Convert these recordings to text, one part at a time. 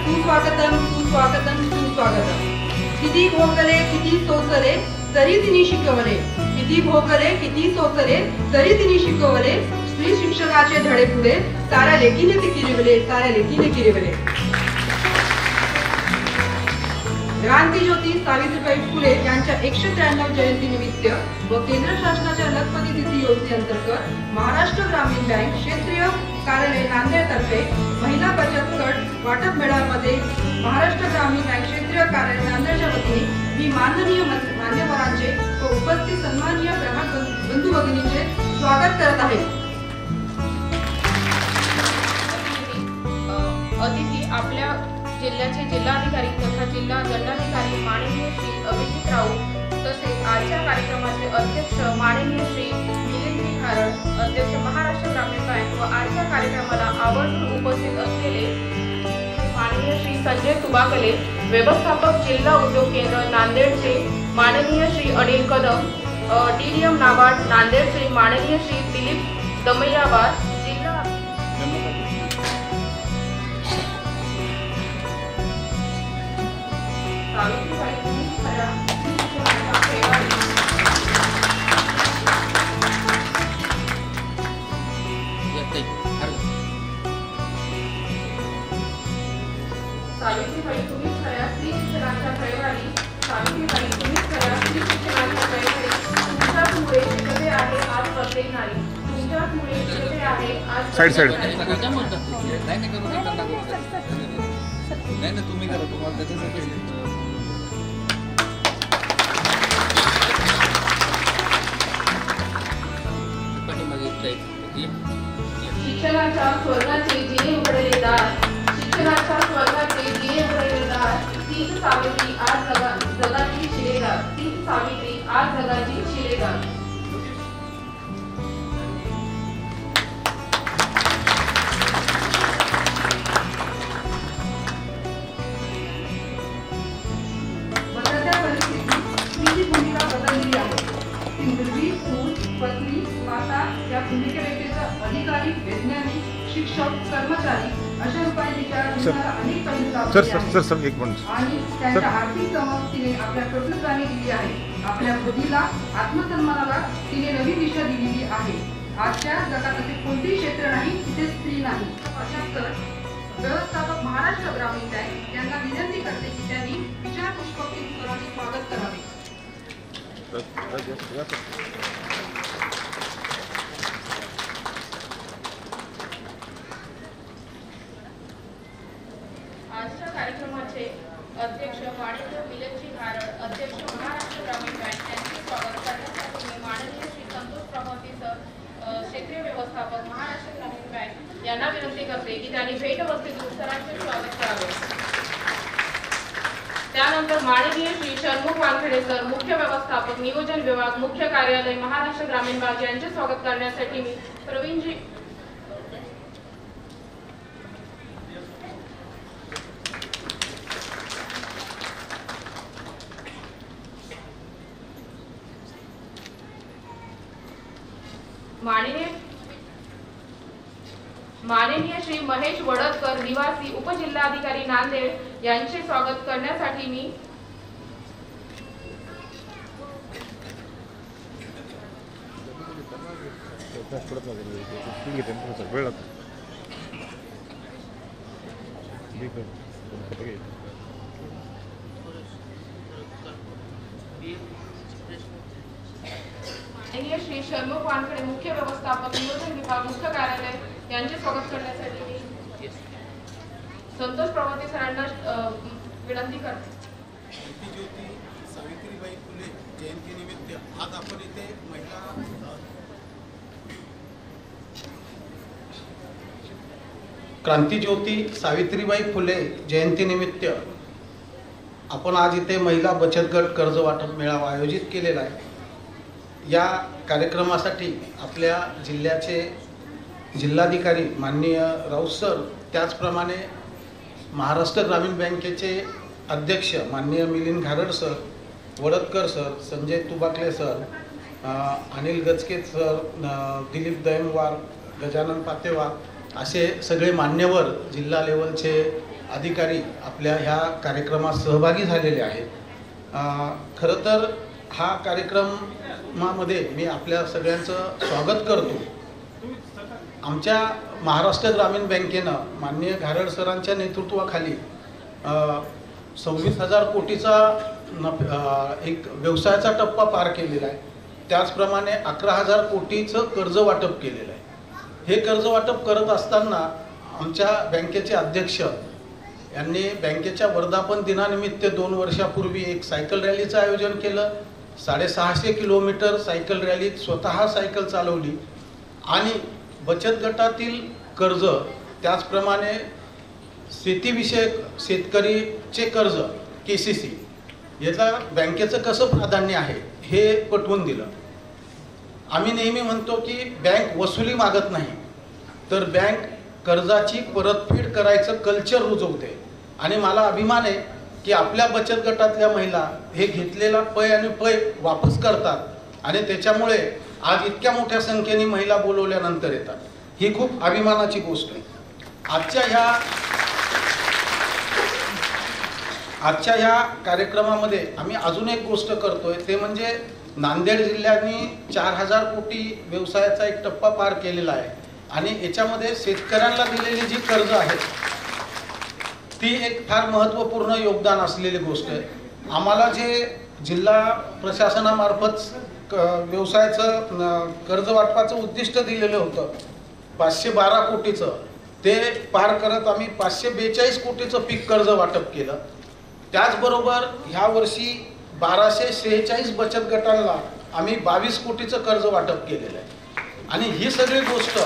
सुस्वागतम सुस्वागतम सुस्वागतम. किती भोगले किती सोसले तरी तिने शिकवले, किती भोगले किती सोसले तरी तिने शिकवले. स्त्री शिक्षणाचे धडे पुढे साऱ्या लेकीने ते किरवले, साऱ्या लेकीने किरवले. क्रांतीज्योती सावित्रीबाई फुले यांच्या 193 जयंती निमित्त व केंद्र शासनाच्या लखपती निधी योजनेअंतर्गत महाराष्ट्र ग्रामीण बँक क्षेत्रीय कार्यालय नांदेड तर्फे महिला बचत गट वाटप मेळाव्यामध्ये महाराष्ट्र ग्रामीण बँक क्षेत्रीय कार्यालय नांदेडच्या वतीने मी माननीय मान्यवरांचे व उपस्थित सन्माननीय ग्राहक बंधू भगिनींचे स्वागत करत आहे. अतिथी आपल्या जिल्ह्याचे जिल्हाधिकारी तथा जिल्हा दंडाधिकारी माननीय श्री अभिजित राऊत तसेच आजच्या कार्यक्रमाचे अध्यक्ष माननीय श्री मिलिंद खारड अध्यक्ष महाराष्ट्र ग्रामीण बँक व आजच्या कार्यक्रमाला आवर्जून उपस्थित असलेले माननीय श्री संजय तुबाकले व्यवस्थापक जिल्हा उद्योग केंद्र नांदेडचे माननीय श्री अनिल कदम DDM नाबार्ड नांदेडचे माननीय श्री दिलीप दमैयावार जिल्हा सावित्रीबाई फुले तुम्हीच खऱ्या स्त्री शिक्षणाच्या कैवारी. सावित्रीबाई तुम्हीच खऱ्या स्त्री शिक्षणाच्या कैवारी. तुमच्याचमुळे शिकते आहे आज प्रत्येक नारी. तुमच्याचमुळे शिकते आहे आज साइड साइड नाही तुम्ही करा, तुम्हाला त्याच्यासाठी शिक्षणाच्या स्वर्गाचे जिने उघडले दार. शिक्षणाच्या स्वर्गाचे जिने उघडले दार. तीच सावित्री आज जगाची शिलेदार. तीच सावित्री आज जगाची शिलेदार. बदलत्या परिस्थितीत स्त्रीची भूमिका बदललेली आहे. ती मुलगी, सून, पत्नी, माता या भूमिकेव्यतिरिक्त अधिकारी, वैज्ञानिक, शिक्षक, कर्मचारी अशा रूपाने तिच्या जीवनाला अनेक पैलू लाभले आहेत. सर एक मिनिट. आणि त्यांच्या आर्थिक समज तिने आपल्या कर्तृत्वाने दिली आहे. आपल्या बुद्धीला, आत्मसन्मानाला तिने नवी दिशा दिलेली आहे. आजच्या जगात असे कोणतेही क्षेत्र नाही जिथे स्त्री नाही. तर व्यवस्थापक महाराष्ट्र ग्रामीण बँक यांना विनंती करते की त्यांनी विचार पुष्पवृष्टी स्वरांचे स्वागत करावे. आजच्या कार्यक्रमाचे अध्यक्ष माननीय मिलिंद खारड अध्यक्ष महाराष्ट्र ग्रामीण बँक यांचे स्वागत करण्यासाठी मी माननीय श्री संतोष प्रभाती सर क्षेत्रीय व्यवस्थापक महाराष्ट्र ग्रामीण बँक यांना विनंती करते की त्यांनी भेटवस्तू देऊन सरांचे स्वागत करावे. त्यानंतर माननीय श्री षण्मुख वानखेडे सर मुख्य व्यवस्थापक नियोजन विभाग मुख्य कार्यालय महाराष्ट्र ग्रामीण बँक यांचे स्वागत करण्यासाठी मी प्रवीणजी माननीय श्री महेश वडदकर निवासी उपजिल्हाधिकारी नांदेड यांचे स्वागत करण्यासाठी मी माननीय श्री षण्मुख वानखेडे मुख्य व्यवस्थापक नियोजन विभाग मुख्य कार्यालय यांचे स्वागत करण्यासाठी मी संतोष प्रभाती सरांना विनंती करते. क्रांतीज्योती सावित्रीबाई फुले जयंती निमित्त आज आपण इथे महिला क्रांतीज्योती सावित्रीबाई फुले जयंती निमित्त आपण आज इथे महिला बचत गट कर्ज वाटप मेळावा आयोजित केलेला आहे. या कार्यक्रमासाठी आपल्या जिल्ह्याचे जिल्हाधिकारी माननीय राऊत सर, त्याचप्रमाणे महाराष्ट्र ग्रामीण बँकेचे अध्यक्ष माननीय Milind Kharad sir, Wadadkar sir, Sanjay Tubakle sir, Anil Gachke sir, Dilip Dayamwar, Gajanan Patewar असे सगळे मान्यवर जिल्हा लेवलचे अधिकारी आपल्या ह्या कार्यक्रमात सहभागी झालेले आहेत. खरं तर हा कार्यक्रमामध्ये मी आपल्या सगळ्यांचं स्वागत करतो. आमच्या महाराष्ट्र ग्रामीण बँकेनं माननीय घारड सरांच्या नेतृत्वाखाली 26,000 कोटीचा एक व्यवसायाचा टप्पा पार केलेला आहे. त्याचप्रमाणे 11,000 कोटीचं कर्ज वाटप केलेलं आहे. हे कर्ज वाटप करत असताना आमच्या बँकेचे अध्यक्ष यांनी बँकेच्या वर्धापन दिनानिमित्त 2 वर्षापूर्वी एक सायकल रॅलीचं आयोजन केलं. 650 किलोमीटर सायकल रॅलीत स्वतः सायकल चालवली आणि बचत गटातील कर्ज, त्याचप्रमाणे शेतीविषयक शेतकरीचे कर्ज KCC याला बँकेचं कसं प्राधान्य आहे हे पटवून दिलं. आम्ही नेहमी म्हणतो की बँक वसुली मागत नाही, तर बँक कर्जाची परतफेड करायचं कल्चर रुजवते. आणि मला अभिमान आहे की आपल्या बचत गटातल्या महिला हे घेतलेला पै आणि पै वापस करतात आणि त्याच्यामुळे आज इतक्या मोठ्या संख्येने महिला बोलवल्यानंतर येतात. ही खूप अभिमानाची गोष्ट आहे. आजच्या ह्या कार्यक्रमामध्ये आम्ही अजून एक गोष्ट करतोय, ते म्हणजे नांदेड जिल्ह्याने 4,000 कोटी व्यवसायाचा एक टप्पा पार केलेला आहे. आणि याच्यामध्ये शेतकऱ्यांना दिलेली जी कर्ज आहेत ती एक फार महत्त्वपूर्ण योगदान असलेली गोष्ट आहे. आम्हाला जे जिल्हा प्रशासनामार्फत व्यवसायाचं कर्ज वाटपाचं उद्दिष्ट दिलेलं होतं 512 कोटीचं, ते पार करत आम्ही 542 कोटीचं पीक कर्ज वाटप केलं. त्याचबरोबर ह्या वर्षी 1246 बचत गटांना आम्ही 22 कोटीचं कर्ज वाटप केलेलं आहे. आणि ही सगळी गोष्ट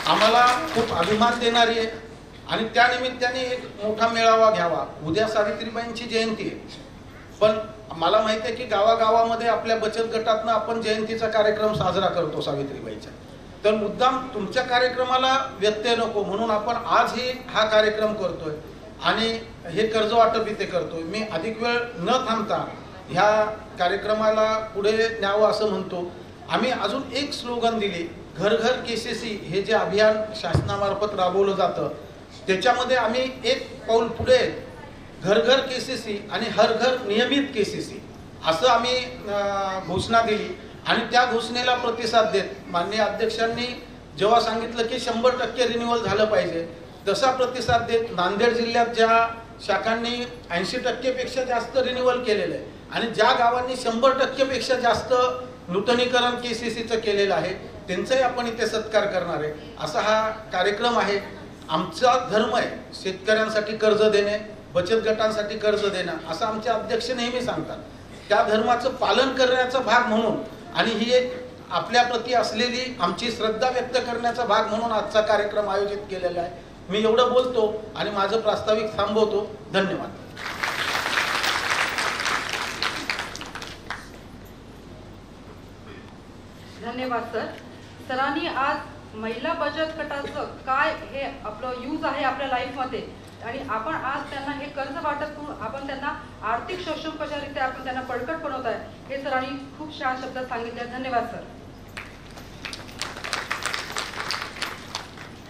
आम्हाला खूप अभिमान देणारी आहे. आणि त्यानिमित्ताने एक मोठा मेळावा घ्यावा. उद्या सावित्रीबाईंची जयंती आहे, पण मला माहिती आहे की गावागावामध्ये आपल्या बचत गटातनं आपण जयंतीचा कार्यक्रम साजरा करतो सावित्रीबाईचा. तर मुद्दाम तुमच्या कार्यक्रमाला व्यत्यय नको म्हणून आपण आजही हा कार्यक्रम करतोय आणि हे कर्ज वाटप इथे करतोय. मी अधिक वेळ न थांबता ह्या कार्यक्रमाला पुढे न्यावं असं म्हणतो. आम्ही अजून एक स्लोगन दिली, घर घर KCC हे जे अभियान शासनामार्फत राबवलं जातं त्याच्यामध्ये आम्ही एक पाऊल पुढे घर घर KCC आणि हर घर नियमित KCC असं आम्ही घोषणा दिली. आणि त्या घोषणेला प्रतिसाद देत माननीय अध्यक्षांनी जेव्हा सांगितलं की 100% रिन्युअल झालं पाहिजे, तसा प्रतिसाद देत नांदेड जिल्ह्यात ज्या शाखांनी 80% पेक्षा जास्त रिन्युअल केलेलं आहे आणि ज्या गावांनी 100% पेक्षा जास्त नूतनीकरण KCCचं केलेलं आहे त्यांचाही आपण इथे सत्कार करणार आहे. असा हा कार्यक्रम आहे. आमचा धर्म आहे शेतकऱ्यांसाठी कर्ज देणे, बचत गटांसाठी कर्ज देणं, असं आमचे अध्यक्ष नेहमी सांगतात. त्या धर्माचं पालन करण्याचा भाग म्हणून आणि ही एक आपल्याप्रती असलेली आमची श्रद्धा व्यक्त करण्याचा भाग म्हणून आजचा कार्यक्रम आयोजित केलेला आहे. मी एवढं बोलतो आणि माझं प्रास्ताविक थांबवतो. धन्यवाद. धन्यवाद सर. सरांनी आज महिला बचत गटाचं काय हे आपलं यूज आहे आपल्या लाईफमध्ये आणि आपण आज त्यांना हे कर्ज वाटप करून आपण त्यांना आर्थिक सक्षम कशारीत्या आपण त्यांना बळकट बनवत आहे हे सरांनी खूप छान शब्दात सांगितले. धन्यवाद सर.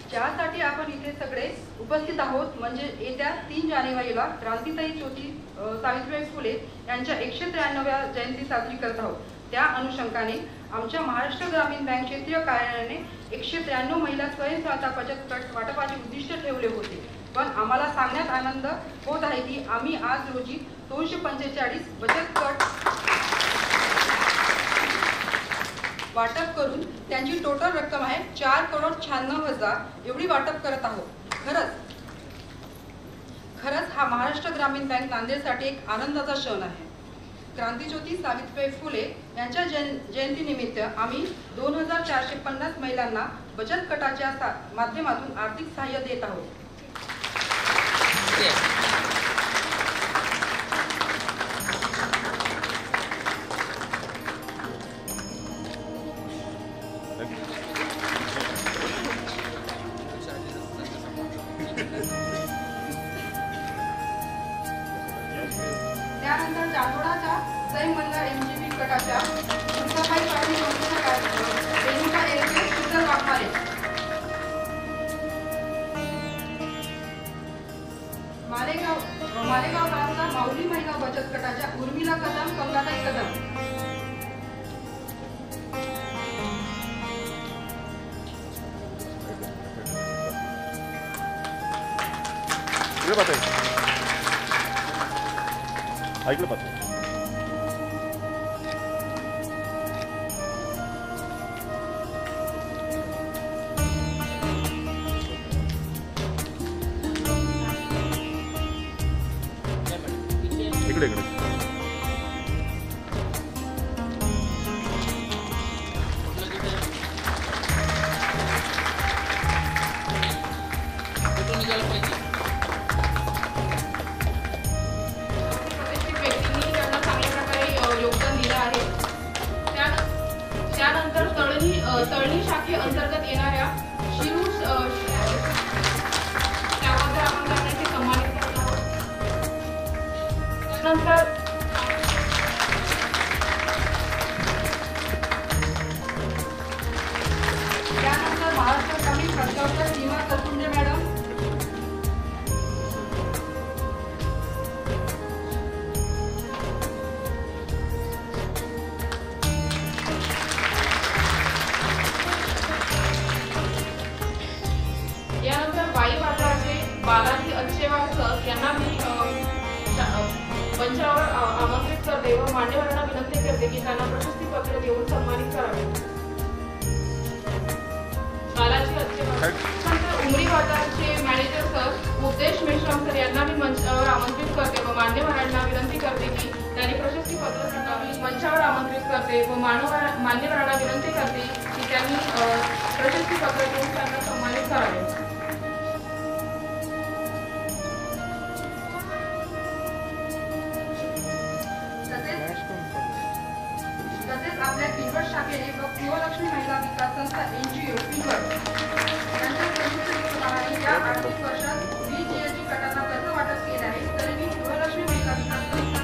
ज्यासाठी आपण इथे सगळे उपस्थित आहोत म्हणजे येत्या 3 जानेवारीला क्रांतीताई ज्योती सावित्रीबाई फुले यांच्या 193व्या जयंती साजरी करत आहोत. त्या अनुषंगाने आमच्या महाराष्ट्र ग्रामीण बँक क्षेत्रीय कार्यालयाने 193 महिला स्वयंसहायता बचत गट वाटपाचे उद्दिष्ट ठेवले होते. पण आम्हाला सांगण्यात आनंद होत आहे की आम्ही आज रोजी 245 बचत गट वाटप करून त्यांची टोटल रक्कम आहे 4,96,00,000 एवढी वाटप करत आहोत. खरंच हा महाराष्ट्र ग्रामीण बँक नांदेडसाठी एक आनंदाचा क्षण आहे. क्रांतीज्योती सावित्रीबाई फुले यांच्या जयंतीनिमित्त आम्ही 2,450 महिलांना बचत गटाच्या माध्यमातून आर्थिक सहाय्य देत आहोत. त्यानंतर चांदोडाच्या सैमंगल MGB गटाच्या मुक्ताबाई पाटील यांच्या कार्यक्रम रेणुका एरके शीतल वाघमारे. मालेगाव गावचा माऊली महिला बचत गटाच्या उर्मिला कदम, गंगाताई कदम. ऐकलं पाहतो. इकडे इकडे तळणी शाखे अंतर्गत येणाऱ्या शिरूर त्याबद्दल आपण त्यांना सन्मानित करत आहोत. त्यानंतर महाराष्ट्र ग्रामीण प्रत्यावर सीमा सरकुंजे मॅडम. यानंतर वाई बाजाराचे बालाजी अच्छेवार सर यांना मी मंचावर आमंत्रित करते व मान्यवरांना विनंती करते की त्यांना प्रशस्ती पत्र देऊन सन्मानित करावे. बालाजी अच्छेवार. नंतर उमरी बाजारचे मॅनेजर सर उपदेश मेश्राम सर यांना मी मंचावर आमंत्रित करते व मान्यवरांना विनंती करते की त्यांनी प्रशस्ती पत्र मी मंचावर आमंत्रित करते व मान्यवरांना विनंती करते की त्यांनी प्रशस्ती पत्र देऊन त्यांना सन्मानित करावे. तसेच आपल्या किनवट शाखेने व गृहलक्ष्मी महिला विकास संस्था NGO किनवट यांच्या संयुक्त विद्यमाने या आर्थिक वर्षात 20 GLG गटांना कर्ज वाटप केले आहे. तरी मी गृहलक्ष्मी महिला विकास संस्था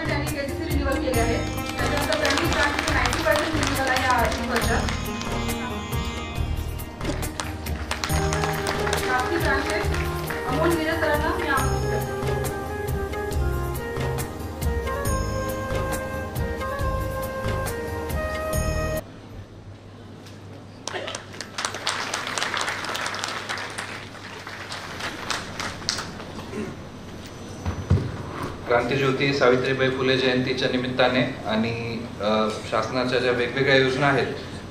त्यांनी केसीसी रिन्यूअल केले आहेत. त्याच्यानंतर त्यांनी 90% रिन्यूअल आहे या आर्थिक वर्षात. प्राप्ती ब्रांचचे अमोल गिरे सरांना मी आमंत्रित करते. क्रांतिज्योती सावित्रीबाई फुले जयंतीच्या निमित्ताने आणि शासनाच्या ज्या वेगवेगळ्या योजना आहेत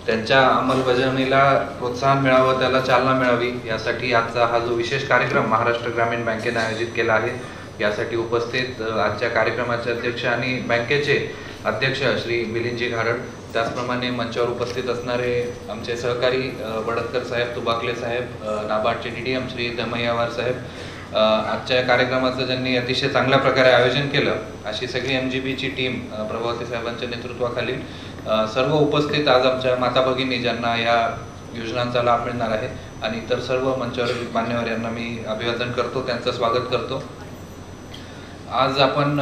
त्यांच्या अंमलबजावणीला प्रोत्साहन मिळावं, त्याला चालना मिळावी यासाठी आजचा हा जो विशेष कार्यक्रम महाराष्ट्र ग्रामीण बँकेने आयोजित केला आहे. यासाठी उपस्थित आजच्या कार्यक्रमाचे अध्यक्ष आणि बँकेचे अध्यक्ष श्री मिलिंदजी घारड, त्याचप्रमाणे मंचावर उपस्थित असणारे आमचे सहकारी बडतकर साहेब, तुबाकले साहेब, नाबार्डचे DDM श्री दमय्यावार साहेब, आजच्या कार्यक्रमाचं ज्यांनी अतिशय चांगल्या प्रकारे आयोजन केलं अशी सगळी MGBची टीम प्रभावती साहेबांच्या नेतृत्वाखाली सर्व उपस्थित आज आमच्या माता भगिनी ज्यांना या योजनांचा लाभ मिळणार आहे आणि इतर सर्व मंचावर मान्यवर यांना मी अभिवादन करतो, त्यांचं स्वागत करतो. आज आपण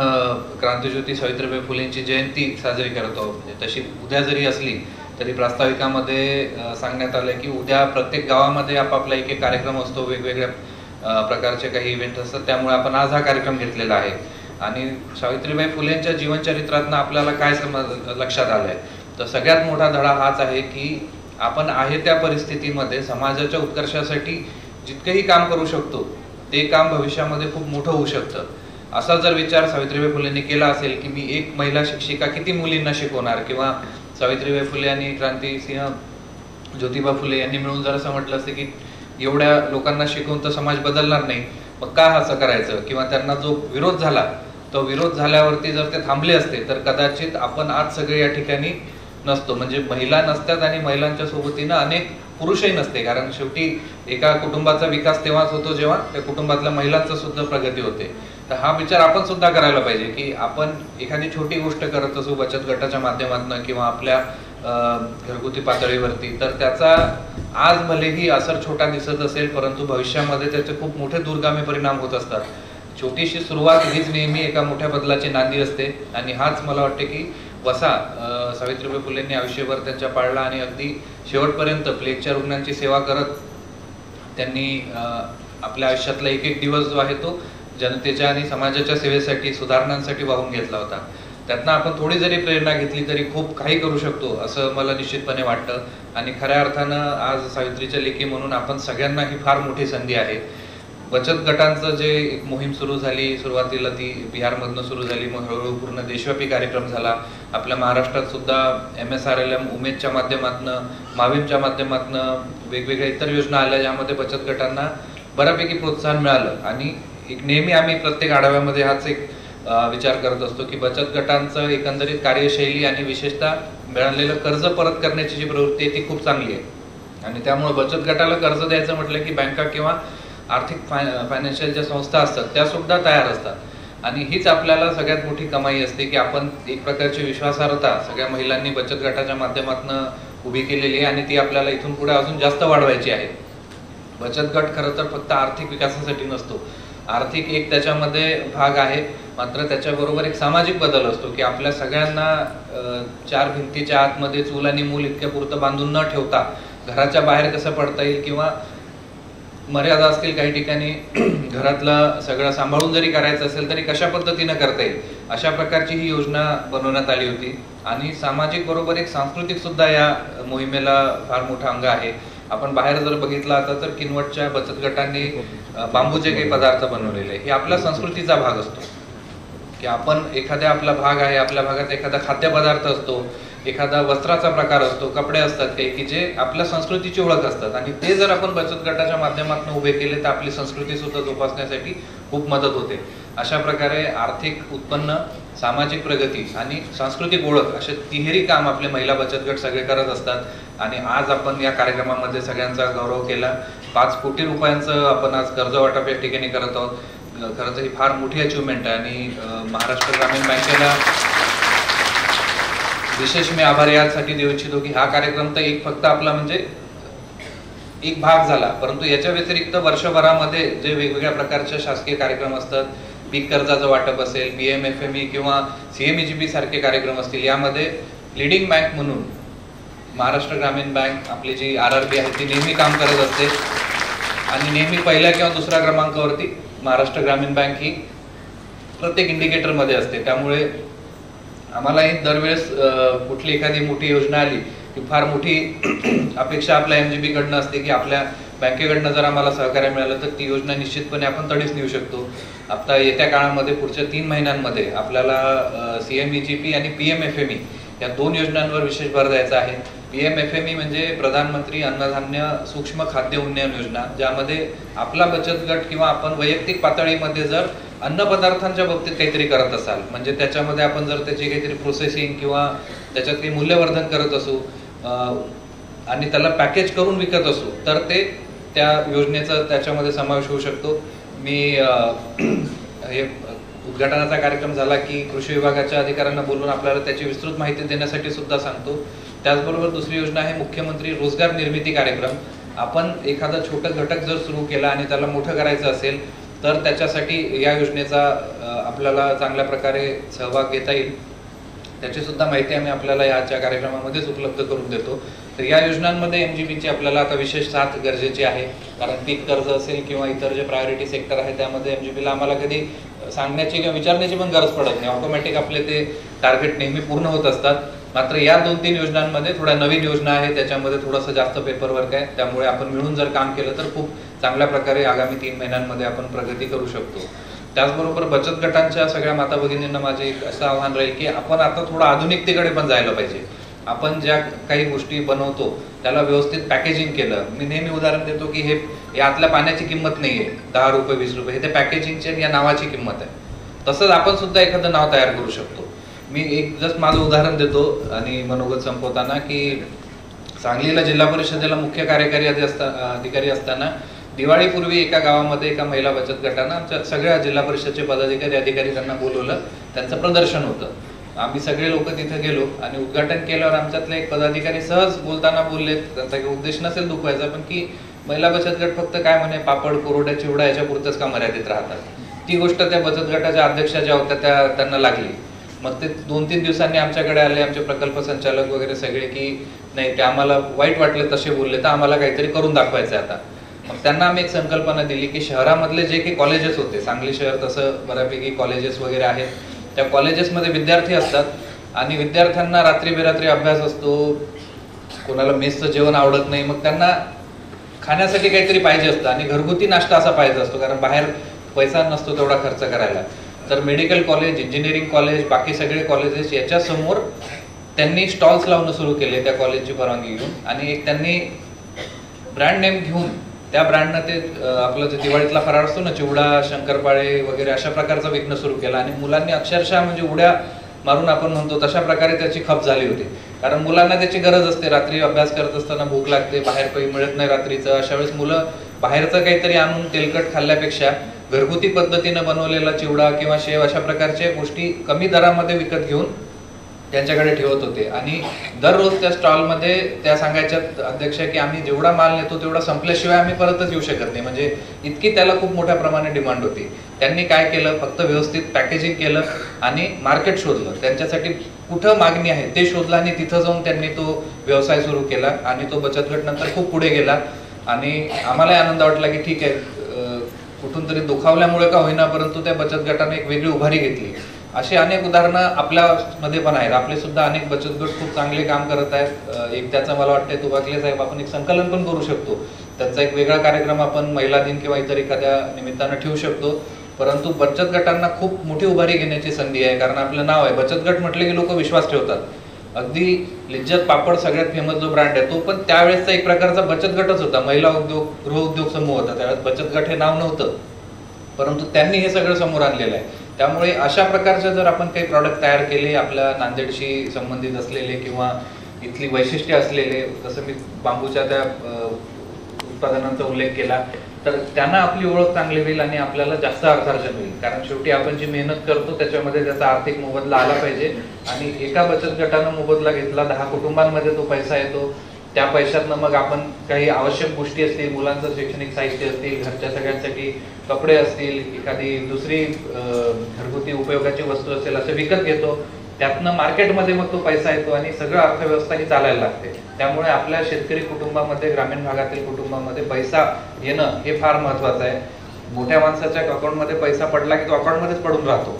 क्रांतिज्योती सावित्रीबाई फुलेंची जयंती साजरी करतो. तशी उद्या जरी असली तरी प्रास्ताविकामध्ये सांगण्यात आलं की उद्या प्रत्येक गावामध्ये आपापला एक कार्यक्रम असतो, वेगवेगळ्या प्रकारचे काही इव्हेंट असतात. त्यामुळे आपण आज हा कार्यक्रम घेतलेला आहे. आणि सावित्रीबाई फुलेंच्या जीवनचरित्रातनं आपल्याला काय लक्षात आलंय तर सगळ्यात मोठा धडा हाच आहे की आपण आहे त्या परिस्थितीमध्ये समाजाच्या उत्कर्षासाठी जितकंही काम करू शकतो ते काम भविष्यामध्ये खूप मोठं होऊ शकतं. असा जर विचार सावित्रीबाई फुलेंनी केला असेल की मी एक महिला शिक्षिका किती मुलींना शिकवणार, किंवा सावित्रीबाई फुले आणि क्रांतिसिंह ज्योतिबा फुले यांनी मिळून जर असं म्हटलं असतं की एवढ्या लोकांना शिकवून तर समाज बदलणार नाही, मग का असं करायचं, किंवा त्यांना जो विरोध झाला तो विरोध झाल्यावरती जर ते थांबले असते तर कदाचित आपण आज सगळे या ठिकाणी नसतो. म्हणजे महिला नसतात आणि महिलांच्या सोबतीनं अनेक पुरुषही नसते, कारण शेवटी एका कुटुंबाचा विकास तेव्हाच होतो जेव्हा त्या कुटुंबातल्या महिलांचा सुद्धा प्रगती होते. तर हा विचार आपण सुद्धा करायला पाहिजे की आपण एखादी छोटी गोष्ट करत असू बचत गटाच्या माध्यमातून किंवा आपल्या घरगुती पातळीवरती, तर त्याचा आज भलेही असर छोटा दिसत असेल, परंतु भविष्यामध्ये त्याचे खूप मोठे दूरगामी परिणाम होत असतात. छोटीशी सुरुवात हीच नेहमी एका मोठ्या बदलाची नांदी असते आणि हाच मला वाटते की वसा सावित्रीबाई फुलेंनी आयुष्यभर त्यांच्या पाळला आणि अगदी शेवटपर्यंत प्लेगच्या रुग्णांची सेवा करत त्यांनी आपल्या आयुष्यातला एक एक दिवस जो आहे तो जनतेच्या आणि समाजाच्या सेवेसाठी, सुधारणांसाठी वाहून घेतला होता. त्यातनं आपण थोडी जरी प्रेरणा घेतली तरी खूप काही करू शकतो असं मला निश्चितपणे वाटतं. आणि खऱ्या अर्थानं आज सावित्रीच्या लेकी म्हणून आपण सगळ्यांना ही फार मोठी संधी आहे. बचत गटांचं जे एक मोहीम सुरू झाली, सुरुवातीला ती बिहारमधनं सुरू झाली, मग हळूहळू पूर्ण देशव्यापी कार्यक्रम झाला. आपल्या महाराष्ट्रात सुद्धा MSRLM उमेदच्या माध्यमातून, माविमच्या माध्यमातून वेगवेगळ्या इतर योजना आल्या ज्यामध्ये बचत गटांना बऱ्यापैकी प्रोत्साहन मिळालं. आणि एक नेहमी आम्ही प्रत्येक आढाव्यामध्ये हाच एक विचार करत असतो की बचत गटांचं एकंदरीत कार्यशैली आणि विशेषतः मिळालेलं कर्ज परत करण्याची जी प्रवृत्ती आहे ती खूप चांगली आहे. आणि त्यामुळे बचत गटाला कर्ज द्यायचं म्हटलं की बँका किंवा आर्थिक फायनान्शियल ज्या संस्था असतात त्या सुद्धा तयार असतात. आणि हीच आपल्याला सगळ्यात मोठी कमाई असते की आपण एक प्रकारची विश्वासार्हता सगळ्या महिलांनी बचत गटाच्या माध्यमातून उभी केलेली आहे आणि ती आपल्याला इथून पुढे अजून जास्त वाढवायची आहे. बचत गट खरं तर फक्त आर्थिक विकासासाठी नसतो. आर्थिक एक त्याच्यामध्ये भाग आहे, मात्र त्याच्याबरोबर एक सामाजिक बदल असतो की आपल्या सगळ्यांना चार भिंतीच्या आतमध्ये चूल आणि मूल इतक्या पुरतं बांधून न ठेवता घराच्या बाहेर कसं पडता येईल किंवा मर्यादा असतील काही ठिकाणी घरातलं सगळं सांभाळून जरी करायचं असेल तरी कशा पद्धतीनं करता येईल अशा प्रकारची ही योजना बनवण्यात आली होती. आणि सामाजिक बरोबर एक सांस्कृतिक सुद्धा या मोहिमेला फार मोठं अंग आहे. आपण बाहेर जर बघितलं आता तर किनवटच्या बचत गटांनी बांबूचे काही पदार्थ बनवलेले, हे आपल्या संस्कृतीचा भाग असतो की आपण एखाद्या आपला भाग आहे, आपल्या भागात एखादा खाद्यपदार्थ असतो, एखादा वस्त्राचा प्रकार असतो, कपडे असतात काही की जे आपल्या संस्कृतीची ओळख असतात आणि ते जर आपण बचत गटाच्या माध्यमातून उभे केले तर आपली संस्कृती सुद्धा जोपासण्यासाठी खूप मदत होते. अशा प्रकारे आर्थिक उत्पन्न, सामाजिक प्रगती आणि सांस्कृतिक ओळख असे तिहेरी काम आपले महिला बचत गट सगळे करत असतात. आणि आज आपण या कार्यक्रमामध्ये सगळ्यांचा गौरव केला. 5 कोटी रुपयांचं आपण आज कर्ज वाटप या ठिकाणी करत आहोत. खरं तर ही फार मोठी अचिव्हमेंट आहे आणि महाराष्ट्र ग्रामीण बँकेला विशेष मी आभार यासाठी देऊ इच्छितो की हा कार्यक्रम तर एक फक्त आपला म्हणजे एक भाग झाला, परंतु याच्या व्यतिरिक्त वर्षभरामध्ये जे वेगवेगळ्या प्रकारचे शासकीय कार्यक्रम असतात, पीक कर्जाचं वाटप असेल, PMFME किंवा CMEGP सारखे कार्यक्रम असतील, यामध्ये लीडिंग बँक म्हणून महाराष्ट्र ग्रामीण बँक आपली जी RRB आहे ती नेहमी काम करत असते आणि नेहमी पहिल्या किंवा दुसऱ्या क्रमांकावरती महाराष्ट्र ग्रामीण बँक ही प्रत्येक इंडिकेटरमध्ये असते. त्यामुळे आम्हालाही दरवेळेस कुठली एखादी मोठी योजना आली की फार मोठी अपेक्षा आपल्या MGB कडनं असते की आपल्या बँकेकडनं जर आम्हाला सहकार्य मिळालं तर ती योजना निश्चितपणे आपण तडीच नेऊ शकतो. आता येत्या काळामध्ये पुढच्या 3 महिन्यांमध्ये आपल्याला CMEGP आणि PMFME या 2 योजनांवर विशेष भर द्यायचा आहे. PMFME म्हणजे प्रधानमंत्री अन्नधान्य सूक्ष्म खाद्य उन्नयन योजना, ज्यामध्ये आपला बचत गट किंवा आपण वैयक्तिक पातळीमध्ये जर अन्नपदार्थांच्या बाबतीत काहीतरी करत असाल, म्हणजे त्याच्यामध्ये आपण जर त्याची काहीतरी प्रोसेसिंग किंवा त्याच्यात काही मूल्यवर्धन करत असू आणि त्याला पॅकेज करून विकत असू तर ते त्या योजनेचा त्याच्यामध्ये समावेश होऊ शकतो. मी हे उद्घाटनाचा कार्यक्रम झाला की कृषी विभागाच्या अधिकाऱ्यांना बोलून आपल्याला त्याची विस्तृत माहिती देण्यासाठी सुद्धा सांगतो. त्याचबरोबर दुसरी योजना आहे मुख्यमंत्री रोजगार निर्मिती कार्यक्रम. आपण एखादा छोटा घटक जर सुरू केला आणि त्याला मोठं करायचं असेल तर त्याच्यासाठी या योजनेचा आपल्याला चांगल्या प्रकारे सहभाग घेता येईल. त्याची सुद्धा माहिती आम्ही आपल्याला याच्या कार्यक्रमामध्येच उपलब्ध करून देतो. तर या योजनांमध्ये MGBची आपल्याला आता विशेष साथ गरजेची आहे, कारण पीक कर्ज असेल किंवा इतर जे प्रायोरिटी सेक्टर आहे त्यामध्ये MGBला आम्हाला कधी सांगण्याची किंवा विचारण्याची पण गरज पडत नाही. ऑटोमॅटिक आपले ते टार्गेट नेहमी पूर्ण होत असतात. मात्र या 2-3 योजनांमध्ये थोड्या नवीन योजना आहे, त्याच्यामध्ये थोडंसं जास्त पेपरवर्क आहे. त्यामुळे आपण मिळून जर काम केलं तर खूप चांगल्या प्रकारे आगामी 3 महिन्यांमध्ये आपण प्रगती करू शकतो. त्याचबरोबर बचत गटांच्या सगळ्या माता भगिनींना माझे एक असं आव्हान राहील की आपण आता थोडं आधुनिकतेकडे पण जायला पाहिजे. आपण ज्या काही गोष्टी बनवतो त्याला व्यवस्थित पॅकेजिंग केलं. मी नेहमी उदाहरण देतो की हे यातल्या पाण्याची किंमत नाहीये 10 रुपये 20 रुपये, हे ते पॅकेजिंगची या नावाची किंमत आहे. तसंच आपण सुद्धा एखादं नाव तयार करू शकतो. मी एक जस्ट माझं उदाहरण देतो आणि मनोगत संपवताना की सांगलीला जिल्हा परिषदेला मुख्य कार्यकारी अधिकारी असताना दिवाळीपूर्वी एका गावामध्ये एका महिला बचत गटानं आमच्या सगळ्या जिल्हा परिषदचे पदाधिकारी अधिकारी त्यांना बोलवलं. त्यांचं प्रदर्शन होतं आम्ही सगळे लोक तिथे गेलो आणि उद्घाटन केल्यावर आमच्यातले एक पदाधिकारी सहज बोलताना बोलले, त्यांचा काही उद्देश नसेल दुखवायचा, पण की महिला बचत गट फक्त काय म्हणे पापड कुरवड्या चिवडा याच्या पुरतच का मर्यादित राहतात। ती गोष्ट त्या बचत गटाच्या अध्यक्षा ज्या होत्या त्यांना लागली। मग ते 2-3 दिवसांनी आमच्याकडे आले, आमचे प्रकल्प संचालक वगैरे सगळे, की नाही ते आम्हाला वाईट वाटले तसे बोलले, तर आम्हाला काहीतरी करून दाखवायचं आता। मग त्यांना आम्ही एक संकल्पना दिली की शहरामधले जे काही कॉलेजेस होते, सांगली शहर तसं बऱ्यापैकी कॉलेजेस वगैरे आहेत, त्या कॉलेजेसमध्ये विद्यार्थी असतात आणि विद्यार्थ्यांना रात्री बेरात्री अभ्यास असतो, कोणाला मेसचं जेवण आवडत नाही, मग त्यांना खाण्यासाठी काहीतरी पाहिजे असतं आणि घरगुती नाश्ता असा पाहिजे असतो, कारण बाहेर पैसा नसतो तेवढा खर्च करायला। तर मेडिकल कॉलेज, इंजिनिअरिंग कॉलेज, बाकी सगळे कॉलेजेस याच्या समोर त्यांनी स्टॉल्स लावणं सुरू केले त्या कॉलेजची परवानगी घेऊन, आणि एक त्यांनी ब्रँड नेम घेऊन त्या ब्रँडनं ते आपलं जे दिवाळीतला फराळ असतो ना, चिवडा, शंकरपाळे वगैरे अशा प्रकारचं विकणं सुरू केलं आणि मुलांनी अक्षरशः म्हणजे उड्या मारून आपण म्हणतो तशा प्रकारे त्याची खप झाली होती। कारण मुलांना त्याची गरज असते, रात्री अभ्यास करत असताना भूक लागते, बाहेर काही मिळत नाही रात्रीचं, अशा वेळेस मुलं बाहेरचं काहीतरी आणून तेलकट खाल्ल्यापेक्षा घरगुती पद्धतीनं बनवलेला चिवडा किंवा शेव अशा प्रकारच्या गोष्टी कमी दरामध्ये विकत घेऊन त्यांच्याकडे ठेवत होते। आणि दररोज त्या स्टॉलमध्ये त्या सांगायच्या अध्यक्ष की आम्ही जेवढा माल नेतो तेवढा संपल्याशिवाय आम्ही परतच येऊ शकत नाही, म्हणजे इतकी त्याला खूप मोठ्या प्रमाणात डिमांड होती। त्यांनी काय केलं, फक्त व्यवस्थित पॅकेजिंग केलं आणि मार्केट शोधलं, त्यांच्यासाठी कुठं मागणी आहे ते शोधलं आणि तिथं जाऊन त्यांनी तो व्यवसाय सुरू केला आणि तो बचत गट नंतर खूप पुढे गेला। आणि आम्हालाही आनंद वाटला की ठीक आहे, कुठून तरी दुखावल्यामुळे का होईना परंतु त्या बचत गटाने एक वेगळी उभारी घेतली। अशी अनेक उदाहरणं आपल्यामध्ये पण आहेत, आपले सुद्धा अनेक बचत गट खूप चांगले काम करत आहेत। एक त्याचं मला वाटतं तुबाकले साहेब आपण एक संकलन पण करू शकतो, त्यांचा एक वेगळा कार्यक्रम आपण महिला दिन किंवा इतर एखाद्या निमित्तानं ठेवू शकतो। परंतु बचत गटांना खूप मोठी उभारी घेण्याची संधी आहे, कारण आपलं नाव आहे बचत गट म्हटलं की लोक विश्वास ठेवतात। अगदी लिज्जत पापड सगळ्यात फेमस जो ब्रँड आहे तो पण त्यावेळेसचा एक प्रकारचा बचत गटच होता, महिला उद्योग गृह उद्योग समूह होता, त्यावेळेस बचत गट हे नाव नव्हतं, परंतु त्यांनी हे सगळं समोर आणलेलं आहे। त्यामुळे अशा प्रकारचे जर आपण काही प्रॉडक्ट तयार केले, आपल्या नांदेडशी संबंधित असलेले किंवा इथली वैशिष्ट्य असलेले, जसं मी बांबूच्या त्या उत्पादनांचा उल्लेख केला, तर त्यांना आपली ओळख चांगली होईल आणि आपल्याला जास्त अर्थार्जन होईल। कारण शेवटी आपण जी मेहनत करतो त्याच्यामध्ये त्याचा आर्थिक मोबदला आला पाहिजे आणि एका बचत गटानं मोबदला घेतला, 10 कुटुंबांमध्ये तो पैसा येतो, त्या पैशातनं मग आपण काही आवश्यक गोष्टी असतील, मुलांचं शैक्षणिक साहित्य असतील, घरच्या सगळ्यांसाठी कपडे असतील, एखादी दुसरी घरगुती उपयोगाची वस्तू असेल असं विकत घेतो, त्यातनं मार्केटमध्ये मग तो पैसा येतो आणि सगळं अर्थव्यवस्था ही चालायला लागते। त्यामुळे आपल्या शेतकरी कुटुंबामध्ये, ग्रामीण भागातील कुटुंबामध्ये पैसा येणं हे फार महत्वाचं आहे। मोठ्या माणसाच्या अकाउंटमध्ये पैसा पडला की तो अकाउंटमध्येच पडून राहतो,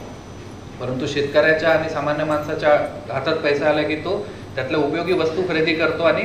परंतु शेतकऱ्याच्या आणि सामान्य माणसाच्या हातात पैसा आला की तो त्यातल्या उपयोगी वस्तू खरेदी करतो आणि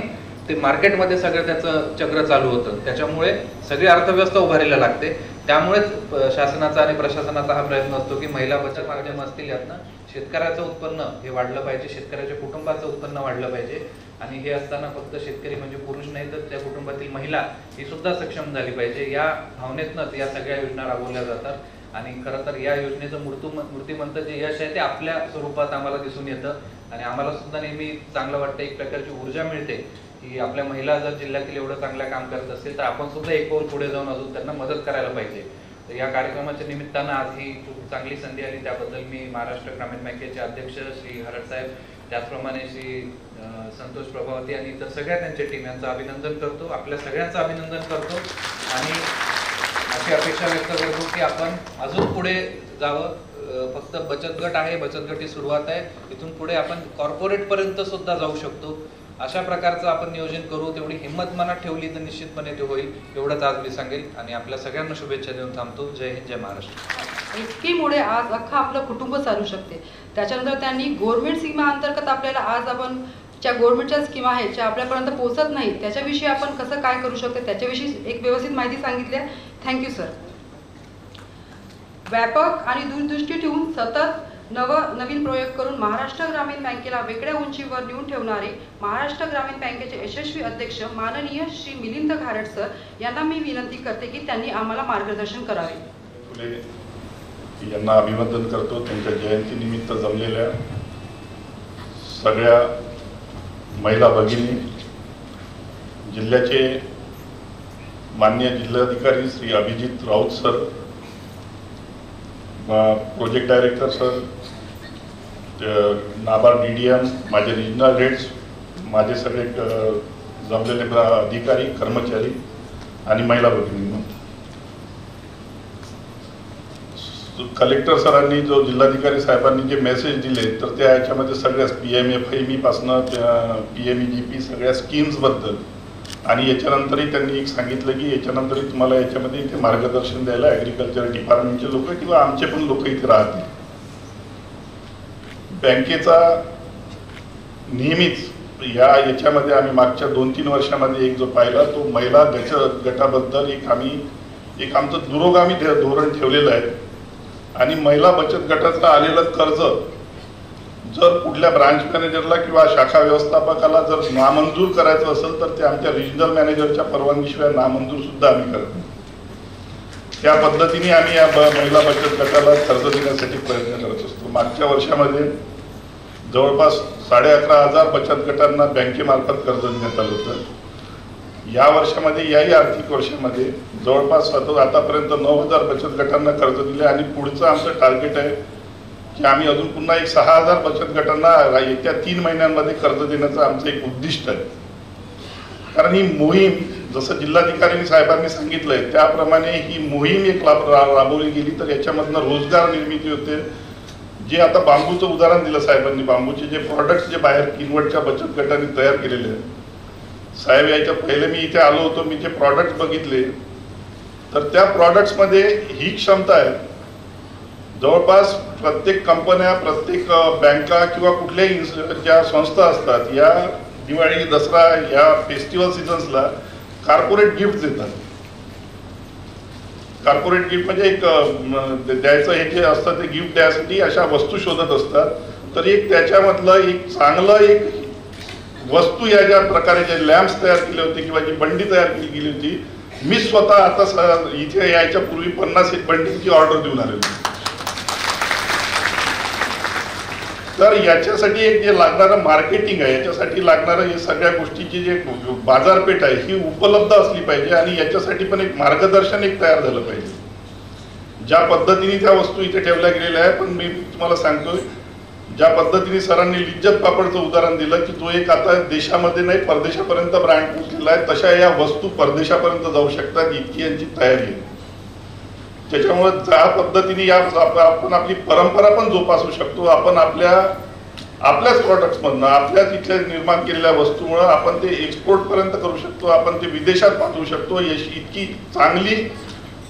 ते मार्केटमध्ये सगळं त्याचं चक्र चालू होतं। त्याच्यामुळे सगळी अर्थव्यवस्था उभारीला लागते। त्यामुळेच शासनाचा आणि प्रशासनाचा हा प्रयत्न असतो की महिला बचत माध्यम असतील, यातनं शेतकऱ्याचं उत्पन्न हे वाढलं पाहिजे, शेतकऱ्याच्या कुटुंबाचं उत्पन्न वाढलं पाहिजे। आणि हे असताना फक्त शेतकरी म्हणजे पुरुष नाही तर त्या कुटुंबातील महिला ही सुद्धा सक्षम झाली पाहिजे, या भावनेतनंच या सगळ्या योजना राबवल्या जातात। आणि खरं तर या योजनेचं मूर्तिमंत जे यश आहे ते आपल्या स्वरूपात आम्हाला दिसून येतं आणि आम्हाला सुद्धा नेहमी चांगलं वाटतं, एक प्रकारची ऊर्जा मिळते की आपल्या महिला जर जिल्ह्यातील एवढं चांगलं काम करत असतील तर आपण सुद्धा एक पाऊल पुढे जाऊन अजून त्यांना मदत करायला पाहिजे। तर या कार्यक्रमाच्या निमित्तानं आज ही खूप चांगली संधी आली, त्याबद्दल मी महाराष्ट्र ग्रामीण बँकेचे अध्यक्ष श्री हरड साहेब, त्याचप्रमाणे श्री संतोष प्रभावती आणि इतर सगळ्या त्यांच्या टीम यांचं अभिनंदन करतो, आपल्या सगळ्यांचं अभिनंदन करतो आणि अशी अपेक्षा व्यक्त करतो की आपण अजून पुढे जावं। फक्त बचत गट आहे, बचत गट ही सुरुवात आहे, इथून पुढे आपण कॉर्पोरेट पर्यंत सुद्धा जाऊ शकतो। अशा प्रकारचं आपण नियोजन करू, तेवढी हिंमत मनात ठेवली तर निश्चितपणे ते होईल, एवढंच आज मी सांगेल आणि आपल्या सगळ्यांना शुभेच्छा देऊन थांबतो। जय हिंद, जय महाराष्ट्र। इतकीमुळे आज अख्खा आपलं कुटुंब चालू शकते। त्याच्यानंतर त्यांनी गव्हर्नमेंट स्कीमा अंतर्गत आपल्याला आज आपण ज्या गव्हर्नमेंटच्या स्कीमा आहेत ज्या आपल्यापर्यंत पोहोचत नाही त्याच्याविषयी आपण कसं काय करू शकतो त्याच्याविषयी एक व्यवस्थित माहिती सांगितली आहे। Thank you sir. व्यापक आणि दूरदृष्टी ठेवून सतत नवीन प्रयोग करून महाराष्ट्र ग्रामीण बँकेला वेगळ्या उंचीवर नेऊन ठेवणारे महाराष्ट्र ग्रामीण बँकेचे यशस्वी अध्यक्ष माननीय श्री मिलिंद घारट सर यांना मी विनंती करते की त्यांनी आम्हाला मार्गदर्शन करावे। यांना अभिवादन करतो। त्यांच्या जयंतीनिमित्त जमलेल्या सगळ्या महिला भगिनी, जिल्ह्याचे माननीय जिल्हाधिकारी Shri Abhijit Raut sir, project director sir, NABARD DDM, माझे रिजनल हेड्स, माझे सगळे जमलेले अधिकारी कर्मचारी आणि महिला भगिनी, कलेक्टर सरांनी जो जिल्हाधिकारी साहेबांनी जे मेसेज दिले तर त्या याच्यामध्ये सगळ्या PMFI पासनं PMEGP सगळ्या स्कीम्सबद्दल आणि याच्यानंतरही त्यांनी एक सांगितलं की याच्यानंतरही तुम्हाला याच्यामध्ये इथे मार्गदर्शन द्यायला ॲग्रिकल्चर डिपार्टमेंटचे लोक किंवा आमचे पण लोक इथे राहतील. बँकेचा नेहमीच याच्यामध्ये आम्ही मागच्या 2-3 वर्षामध्ये एक जो पाहिला तो महिला गटाबद्दल एक आमचं दुरोगामी धोरण ठेवलेलं आहे. आणि महिला बचत गटाचं आलेलं कर्ज जर कुठल्या ब्रांच मॅनेजरला किंवा शाखा व्यवस्थापकाला जर नामंजूर करायचं असेल तर ते आमच्या रिजनल मॅनेजरच्या परवानगीशिवाय नामंजूर सुद्धा आम्ही करतो. त्या पद्धतीने आम्ही या महिला बचत गटाला कर्ज देण्यासाठी प्रयत्न करत असतो. मागच्या वर्षामध्ये जवळपास 11,500 बचत गटांना बँकेमार्फत कर्ज देण्यात आलं होतं. या वर्षामध्ये याही आर्थिक वर्षामध्ये जवळपास आतापर्यंत 9,000 बचत गटांना कर्ज दिले आणि पुढचं आमचं टार्गेट आहे की आम्ही अजून पुन्हा एक 6,000 बचत गटांना येत्या 3 महिन्यांमध्ये कर्ज देण्याचं आमचं एक उद्दिष्ट आहे. कारण ही मोहीम जसं जिल्हाधिकारी साहेबांनी सांगितलंय त्याप्रमाणे ही मोहीम एक राबवली गेली तर याच्यामधनं रोजगार निर्मिती होते. जे आता बांबूचं उदाहरण दिलं साहेबांनी, बांबूचे जे प्रॉडक्ट्स जे बाहेर किनवटच्या बचत गटांनी तयार केलेले आहेत. साहेब याच्या पहिले मी इथे आलो होतो, मी जे प्रॉडक्ट्स बघितले तर त्या प्रॉडक्ट्समध्ये ही क्षमता आहे. जवळपास प्रत्येक कंपन्या, प्रत्येक बँका किंवा कुठल्याही ज्या संस्था असतात या दिवाळी, दसरा या फेस्टिवल सीझन्सला कॉर्पोरेट गिफ्ट देतात. कॉर्पोरेट गिफ्ट म्हणजे एक द्यायचं हे जे असतं ते गिफ्ट द्यायसाठी अशा वस्तू शोधत असतात. तर एक त्याच्यामधलं एक चांगलं एक वस्तू या ज्या प्रकारे जे लॅम्प्स तयार केले होते किंवा जी बंडी तयार केली गेली होती, मी स्वतः आता इथे यायच्या पूर्वी 50 बंडीची ऑर्डर देऊन आलेली. तर याच्यासाठी एक जे लागणारं मार्केटिंग आहे, याच्यासाठी लागणारं हे सगळ्या गोष्टीची जे बाजारपेठ आहे ही उपलब्ध असली पाहिजे आणि याच्यासाठी पण एक मार्गदर्शन एक तयार झालं पाहिजे. ज्या पद्धतीने त्या वस्तू इथे ठेवल्या गेलेल्या आहे, पण मी तुम्हाला सांगतोय ज्या पद्धतीने सरांनी लिज्जत पापडचं उदाहरण दिलं की तो एक आता देशामध्ये नाही परदेशापर्यंत ब्रँड पोहोचलेला आहे, तशा या वस्तू परदेशापर्यंत जाऊ शकतात इतकी यांची तयारी आहे. त्याच्यामुळे ज्या पद्धतीने या आपण आपली परंपरा पण जोपासू शकतो. आपण आपल्याच प्रॉडक्ट्समधनं आपल्याच इथल्या निर्माण केलेल्या वस्तूमुळे आपण ते एक्सपोर्ट पर्यंत करू शकतो, आपण ते विदेशात पाठवू शकतो. इतकी चांगली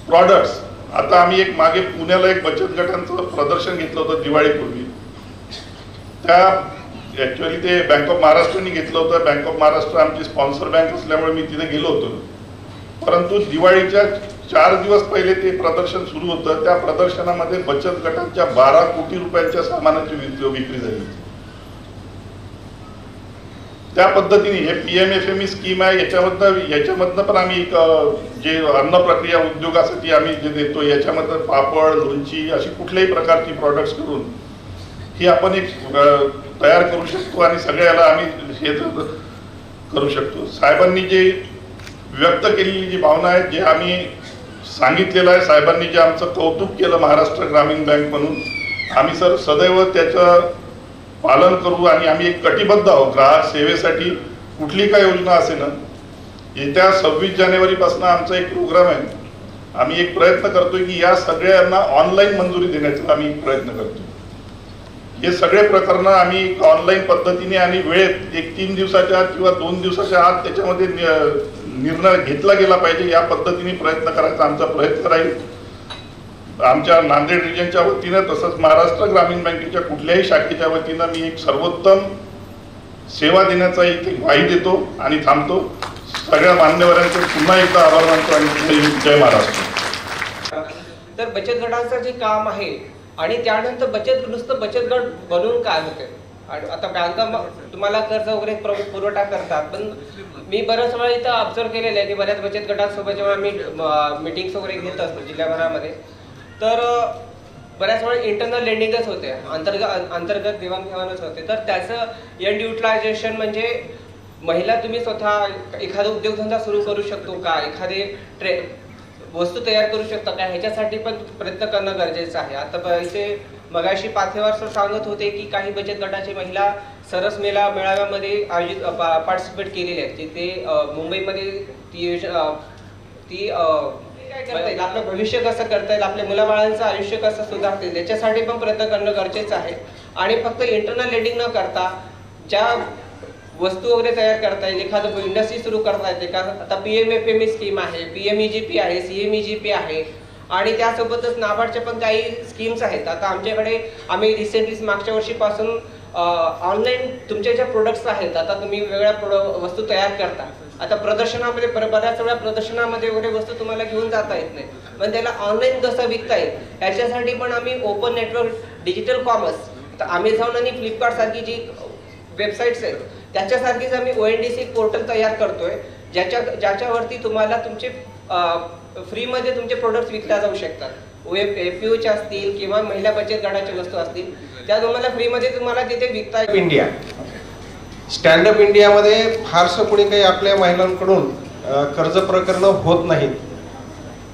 प्रॉडक्ट्स. आता आम्ही एक मागे पुण्याला एक बचत गटांचं प्रदर्शन घेतलं होतं दिवाळीपूर्वी. त्या ॲक्च्युअली ते बँक ऑफ महाराष्ट्रनी घेतलं होतं. बँक ऑफ महाराष्ट्र आमची स्पॉन्सर बँक असल्यामुळे मी तिथे गेलो होतो. परंतु दिवाळीच्या 4 दिवस पहिले ते प्रदर्शन सुरू होतं. त्या प्रदर्शनामध्ये बचत गटांच्या 12 कोटी रुपयांच्या सामानाची विक्री झाली. त्या पद्धतीने हे PMFME स्कीम आहे. याच्यामधनं पण आम्ही एक जे अन्न प्रक्रिया उद्योगासाठी आम्ही जे देतो याच्यामधनं पापड, लोणची अशी कुठल्याही प्रकारची प्रॉडक्ट्स करून ही आपण एक तयार करू शकतो आणि सगळ्याला आम्ही हे करू शकतो. साहेबांनी जे व्यक्त केलेली जी भावना आहे, जे आम्ही सांगितलेलं आहे, साहेबांनी जे आमचं कौतुक केलं महाराष्ट्र ग्रामीण बँक म्हणून, आम्ही सर सदैव त्याचं पालन करू आणि आम्ही एक कटिबद्ध आहोत ग्राहक सेवेसाठी. कुठली काय योजना असेल ना, येत्या 26 जानेवारीपासून आमचा एक प्रोग्राम आहे. आम्ही एक प्रयत्न करतोय की या सगळ्यांना ऑनलाईन मंजुरी देण्याचा आम्ही प्रयत्न करतो. हे सगळे प्रकरणं आम्ही ऑनलाईन पद्धतीने आणि वेळेत एक 3 दिवसाच्या किंवा 2 दिवसाच्या आत त्याच्यामध्ये निर्णय घेतला गेला पाहिजे या पद्धतीने प्रयत्न करायचा आमचा प्रयत्न राहील. आमच्या नांदेड रिजनच्या वतीनं तसंच महाराष्ट्र ग्रामीण बँकेच्या कुठल्याही शाखेच्या वतीनं मी एक सर्वोत्तम सेवा देण्याचा एक ग्वाही देतो आणि थांबतो. सगळ्या मान्यवरांचे पुन्हा एकदा आभार मानतो आणि जय महाराष्ट्र. तर बचत गटांचं जे काम आहे आणि त्यानंतर नुसतं बचत गट बनवून काय होते. आता बँका तुम्हाला कर्ज वगैरे पुरवठा करतात, पण मी बऱ्याच वेळा इथं ऑब्झर्व केलेलं आहे की बऱ्याच बचत गटांसोबत जेव्हा आम्ही मीटिंग्स वगैरे घेत असतो जिल्ह्याभरामध्ये, तर बऱ्याच वेळा इंटरनल लेंडिंगच होते, अंतर्गत देवाणघेवाणच होते. तर त्याचं एंड युटिलायझेशन म्हणजे महिला तुम्ही स्वतः एखादा उद्योगधंदा सुरू करू शकतो का, एखादे वस्तू तयार करू शकता का, ह्याच्यासाठी पण प्रयत्न करणं गरजेचं आहे. आता इथे मगाशी पाथेवार सर सांगत होते की काही बचत गटाची महिला सरस मेळाव्यामध्ये आयोजित पार्टिसिपेट केलेले आहेत, जिथे मुंबईमध्ये ती काय करता येईल, आपलं भविष्य कसं करता येईल, आपल्या मुलाबाळांचं आयुष्य कसं सुधारता येईल याच्यासाठी पण प्रयत्न करणं गरजेचं आहे. आणि फक्त इंटरनल लेडिंग न करता ज्या वस्तू वगैरे तयार करता येईल, एखादं इंडस्ट्री सुरू करता येते का, आता PMFME स्कीम आहे, PMEGP आहे, CMEGP आहे आणि त्यासोबतच नाबार्डच्या पण काही स्कीम्स आहेत. आता आमच्याकडे आम्ही रिसेंटली मागच्या वर्षीपासून ऑनलाईन तुमचे ज्या प्रोडक्ट्स आहेत, आता तुम्ही वेगवेगळ्या वस्तू तयार करता, आता प्रदर्शनामध्ये बऱ्याच वेळा प्रदर्शनामध्ये वगैरे वस्तू तुम्हाला घेऊन जाता येत नाही, पण त्याला ऑनलाईन कसं विकता येईल याच्यासाठी पण आम्ही ओपन नेटवर्क डिजिटल कॉमर्स, आता अमेझॉन आणि फ्लिपकार्ट सारखी जी वेबसाईट्स आहेत त्याच्यासारखीच आम्ही ONDC पोर्टल तयार करतोय, ज्याच्यावरती तुम्हाला तुमचे फ्रीमध्ये तुमचे प्रोडक्ट्स विकल्या जाऊ शकतात. FPOचे असतील किंवा महिला बचत गटाच्या वस्तू असतील त्या तुम्हाला फ्रीमध्ये तुम्हाला तिथे विकता येईल. इंडिया स्टँडअप इंडियामध्ये फारसं कोणी काही आपल्या महिलांकडून कर्ज प्रकरणं होत नाहीत.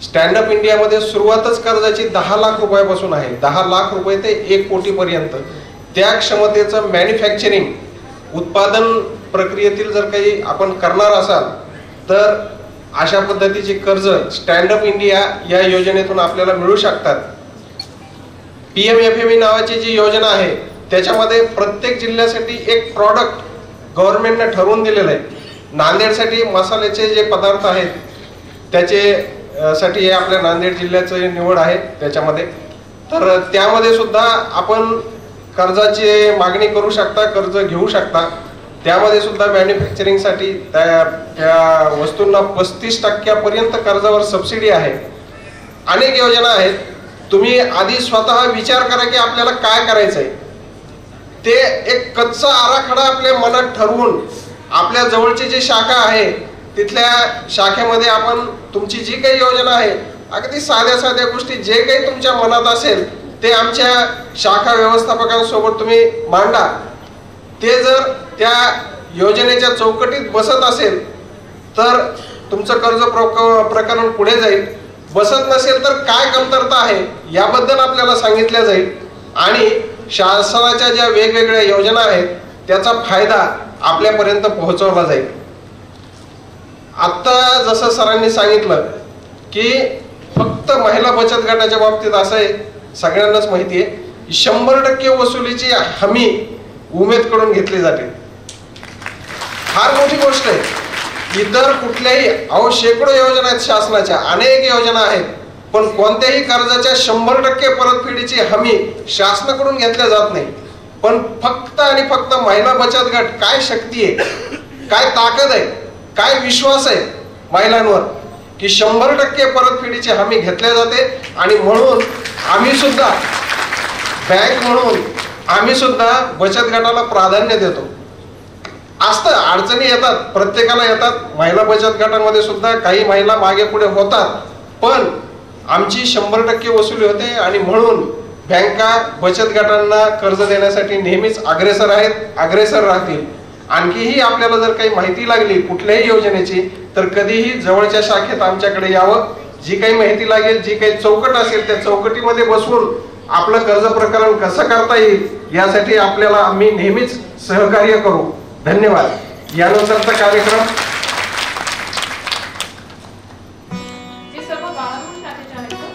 स्टँडअप इंडियामध्ये सुरुवातच कर्जाची 10 लाख रुपयापासून आहे, 10 लाख रुपये ते 1 कोटीपर्यंत. त्या क्षमतेचं मॅन्युफॅक्चरिंग उत्पादन प्रक्रियेतील जर काही आपण करणार असाल तर अशा पद्धतीची कर्ज स्टँडअप इंडिया या योजनेतून आपल्याला मिळू शकतात. PMFME नावाची जी योजना आहे त्याच्यामध्ये प्रत्येक जिल्ह्यासाठी एक प्रॉडक्ट गव्हर्नमेंटने ठरवून दिलेलं आहे. नांदेडसाठी मसाल्याचे जे पदार्थ आहेत त्याचे साठी हे आपल्या नांदेड जिल्ह्याची निवड आहे त्याच्यामध्ये, तर त्यामध्ये सुद्धा आपण कर्जाची मागणी करू शकता, कर्ज घेऊ शकता. त्यामध्ये सुद्धा मॅन्युफॅक्चरिंगसाठी त्या वस्तूंना 35% कर्जावर सबसिडी आहे. अनेक योजना आहेत. तुम्ही आधी स्वतः विचार करा की आपल्याला काय करायचंय, ते एक कच्चा आराखडा आपल्या मनात ठरवून आपल्या जवळची जी शाखा आहे तिथल्या शाखेमध्ये आपण तुमची जी काही योजना आहे, अगदी साध्या साध्या गोष्टी जे काही तुमच्या मनात असेल ते आमच्या शाखा व्यवस्थापकांसोबत तुम्ही मांडा. ते जर त्या योजनेच्या चौकटीत बसत असेल तर तुमचं कर्ज प्रकरण पुढे जाईल, बसत नसेल तर काय कमतरता आहे याबद्दल आपल्याला सांगितलं जाईल आणि शासनाच्या ज्या वेगवेगळ्या योजना आहेत त्याचा फायदा आपल्यापर्यंत पोहोचवला जाईल. आत्ता जसं सरांनी सांगितलं की फक्त महिला बचत गटाच्या बाबतीत असं आहे, सगळ्यांनाच माहिती आहे, 100% वसुलीची हमी उमेदकडून घेतली जाते. फार मोठी गोष्ट आहे. इतर कुठल्याही शेकडो योजना आहेत, शासनाच्या अनेक योजना आहेत, पण कोणत्याही कर्जाच्या 100% परतफेडीची हमी शासनाकडून घेतल्या जात नाही. पण फक्त आणि फक्त महिला बचत गट काय शक्ती आहे, काय ताकद आहे, काय विश्वास आहे महिलांवर की 100% परतफेडीची हमी घेतल्या जाते. आणि म्हणून आम्ही सुद्धा बँक म्हणून आम्ही सुद्धा बचत गटाला प्राधान्य देतो. असतं अडचणी येतात, प्रत्येकाला येतात, महिला बचत गटांमध्ये सुद्धा काही महिला मागे पुढे होतात, पण आमची 100% वसुली होते आणि म्हणून बँका बचत गटांना कर्ज देण्यासाठी नेहमीच अग्रेसर आहेत, अग्रेसर राहतील. आणखीही आपल्याला जर काही माहिती लागली कुठल्याही योजनेची तर कधीही जवळच्या शाखेत आमच्याकडे यावं. जी काही माहिती लागेल, जी काही चौकट असेल त्या चौकटीमध्ये बसवून आपलं कर्ज प्रकरण कसं करता येईल यासाठी आपल्याला आम्ही नेहमीच सहकार्य करू. धन्यवाद. यानंतरचा कार्यक्रम हे सर्व बाळापूर शाखेचे आहेत का?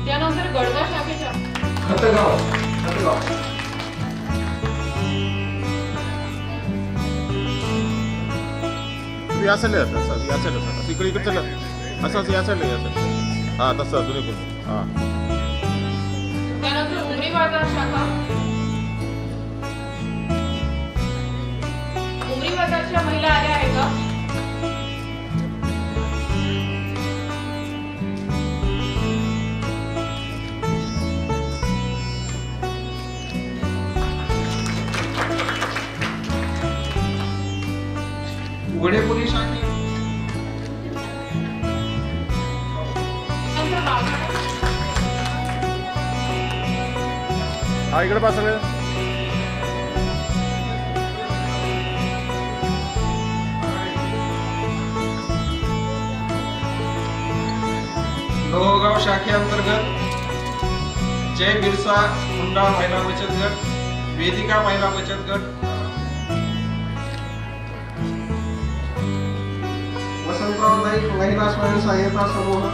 त्यानंतर गडगा शाखेच्या या साईडला असं या साईडला असं इकडे इकडे चाललं असं या साईडला या साईड हां तसं अजून एक हां. त्यानंतर उमरी बाजार शाखा, उमरी बाजारच्या महिला आल्या आहेत का? उघडे पोलीस त्यानंतर हा इकडे पहा सगळे. लोहगाव शाखेअंतर्गत जय बिरसा मुंडा महिला बचत गट, वेदिका महिला बचत गट, वसंतराव नाईक महिला स्वयं सहाय्यता समूह,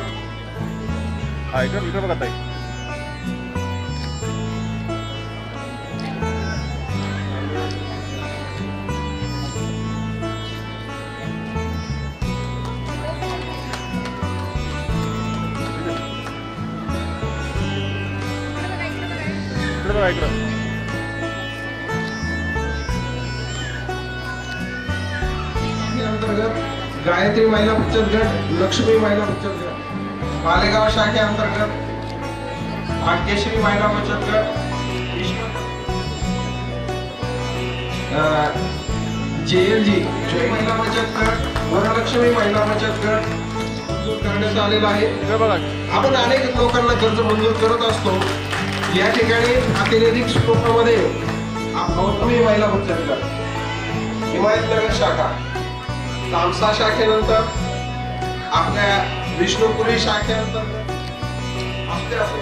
हा इकडे बघा ताई. इकडे बघा इकडं. अंतर्गत गायत्री महिला बचत गट, लक्ष्मी महिला बचत गट, मालेगाव शाखे अंतर्गत भाग्यश्री महिला बचत गट, JLG जय महिला बचत गट, वरलक्ष्मी महिला बचत गट मंजूर करण्यात आलेला आहे. इकडे बघा. आपण अनेक लोकांना कर्ज मंजूर करत असतो. या ठिकाणी अतिरिक्त स्कोपमध्ये गौतमी महिला बचत गट, हिमायतनगर शाखा, तामसा शाखेनंतर आपल्या विष्णुपुरी शाखेनंतर असते असं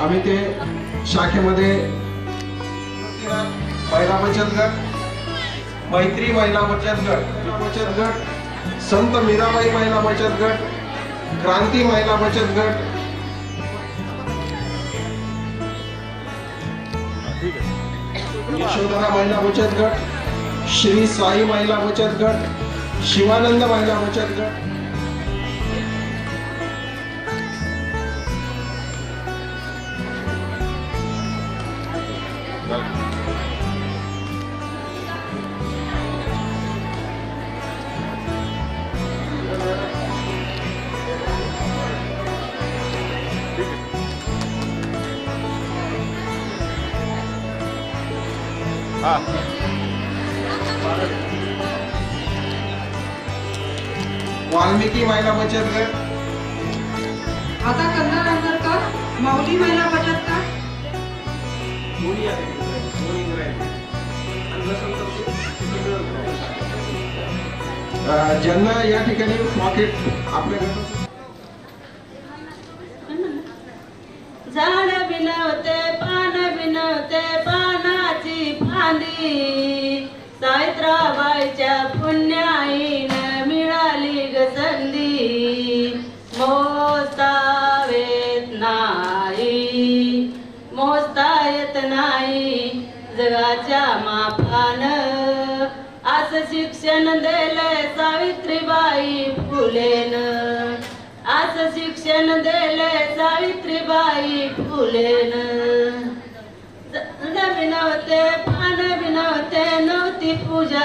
आम्ही ते शाखेमध्ये महिला बचत गट, मैत्री महिला बचत गट, संत मीराबाई महिला बचत गट, क्रांती महिला बचत गट, यशोधरा महिला बचत गट, श्री साई महिला बचत गट, शिवानंद महिला बचत गट, हा वाल्मिकी महिला बचत गट, आता करणार अंतर्गत माऊली महिला बचत गट, ज्यांना या ठिकाणी पॉकेट आपल्याकडे झाड बिनवते पान बिनवते पानाची फांदी, सावित्राबाईच्या पुण्याईनं मिळाली ग संधी. मोजता येत नाही, मोजता येत नाही जगाच्या मापानं, असं शिक्षण दिलंय सावित्रीबाई फुलेनं, असं शिक्षण दिलंय सावित्रीबाई फुलेनं. झाड बिनवते पान बिनवते नव्हती पूजा.